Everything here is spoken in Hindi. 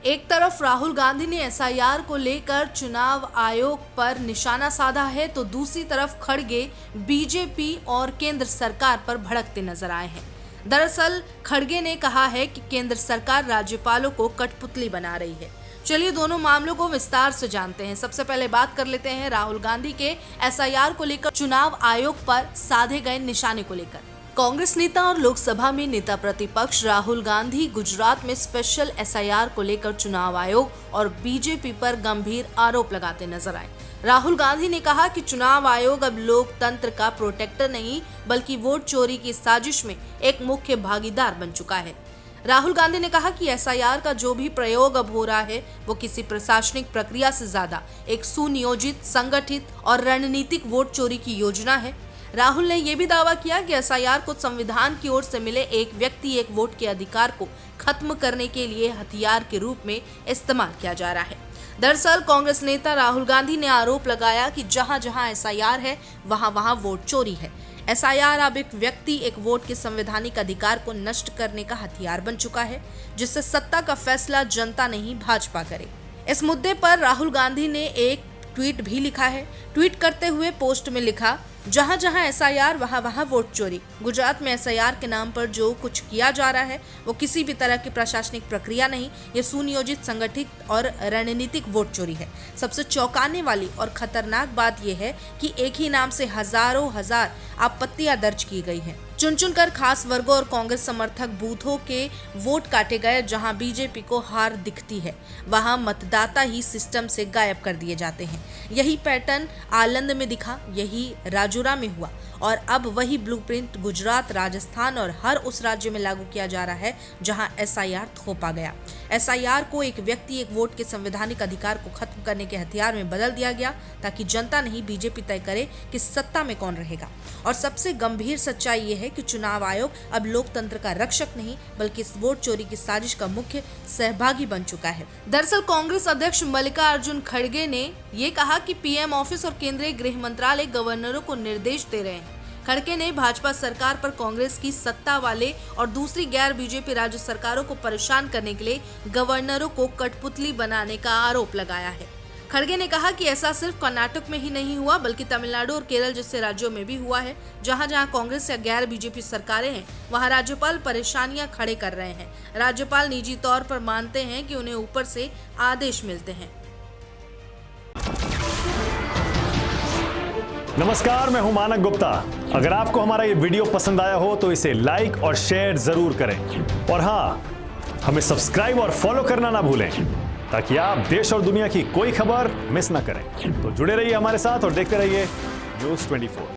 एक तरफ राहुल गांधी ने एसआईआर को लेकर चुनाव आयोग पर निशाना साधा है, तो दूसरी तरफ खड़गे बीजेपी और केंद्र सरकार पर भड़कते नजर आए हैं। दरअसल खड़गे ने कहा है कि केंद्र सरकार राज्यपालों को कठपुतली बना रही है। चलिए दोनों मामलों को विस्तार से जानते हैं। सबसे पहले बात कर लेते हैं राहुल गांधी के एसआईआर को लेकर चुनाव आयोग पर साधे गए निशाने को लेकर। कांग्रेस नेता और लोकसभा में नेता प्रतिपक्ष राहुल गांधी गुजरात में स्पेशल एसआईआर को लेकर चुनाव आयोग और बीजेपी पर गंभीर आरोप लगाते नजर आए। राहुल गांधी ने कहा कि चुनाव आयोग अब लोकतंत्र का प्रोटेक्टर नहीं बल्कि वोट चोरी की साजिश में एक मुख्य भागीदार बन चुका है। राहुल गांधी ने कहा कि एसआईआर का जो भी प्रयोग अब हो रहा है वो किसी प्रशासनिक प्रक्रिया से ज्यादा एक सुनियोजित, संगठित और रणनीतिक वोट चोरी की योजना है। राहुल ने यह भी दावा किया कि एसआईआर को संविधान की ओर से मिले एक व्यक्ति एक वोट के अधिकार को खत्म करने के लिए हथियार के रूप में इस्तेमाल किया जा रहा है। दरअसल कांग्रेस नेता राहुल गांधी ने आरोप लगाया कि जहां जहां एसआईआर है वहां वहां वोट चोरी है। एसआईआर अब एक व्यक्ति एक वोट के संवैधानिक अधिकार को नष्ट करने का हथियार बन चुका है, जिससे सत्ता का फैसला जनता नहीं भाजपा करे। इस मुद्दे पर राहुल गांधी ने एक ट्वीट भी लिखा है। ट्वीट करते हुए पोस्ट में लिखा, जहां जहां एसआईआर वहां वहां वोट चोरी। गुजरात में एसआईआर के नाम पर जो कुछ किया जा रहा है वो किसी भी तरह की प्रशासनिक प्रक्रिया नहीं, ये सुनियोजित, संगठित और रणनीतिक वोट चोरी है। सबसे चौंकाने वाली और खतरनाक बात यह है कि एक ही नाम से हजारों हजार आपत्तियां दर्ज की गई हैं। चुन चुनकर खास वर्गों और कांग्रेस समर्थक बूथों के वोट काटे गए। जहां बीजेपी को हार दिखती है वहां मतदाता ही सिस्टम से गायब कर दिए जाते हैं। यही पैटर्न आलंद में दिखा, यही राजौरा में हुआ और अब वही ब्लूप्रिंट गुजरात, राजस्थान और हर उस राज्य में लागू किया जा रहा है जहां एसआईआर थोपा गया। एसआईआर को एक व्यक्ति एक वोट के संवैधानिक अधिकार को खत्म करने के हथियार में बदल दिया गया ताकि जनता नहीं बीजेपी तय करे कि सत्ता में कौन रहेगा। और सबसे गंभीर सच्चाई ये है कि चुनाव आयोग अब लोकतंत्र का रक्षक नहीं बल्कि इस वोट चोरी की साजिश का मुख्य सहभागी बन चुका है। दरअसल कांग्रेस अध्यक्ष मल्लिकार्जुन खड़गे ने ये कहा कि पीएम ऑफिस और केंद्रीय गृह मंत्रालय गवर्नरों को निर्देश दे रहे हैं। खड़गे ने भाजपा सरकार पर कांग्रेस की सत्ता वाले और दूसरी गैर बीजेपी राज्य सरकारों को परेशान करने के लिए गवर्नरों को कठपुतली बनाने का आरोप लगाया है। खड़गे ने कहा कि ऐसा सिर्फ कर्नाटक में ही नहीं हुआ बल्कि तमिलनाडु और केरल जैसे राज्यों में भी हुआ है। जहां जहां कांग्रेस या गैर बीजेपी सरकारें हैं वहां राज्यपाल परेशानियां खड़े कर रहे हैं। राज्यपाल निजी तौर पर मानते हैं कि उन्हें ऊपर से आदेश मिलते हैं। नमस्कार, मैं हूं मानक गुप्ता। अगर आपको हमारा ये वीडियो पसंद आया हो तो इसे लाइक और शेयर जरूर करें और हाँ, हमें सब्सक्राइब और फॉलो करना ना भूलें ताकि आप देश और दुनिया की कोई खबर मिस ना करें। तो जुड़े रहिए हमारे साथ और देखते रहिए न्यूज़ 24।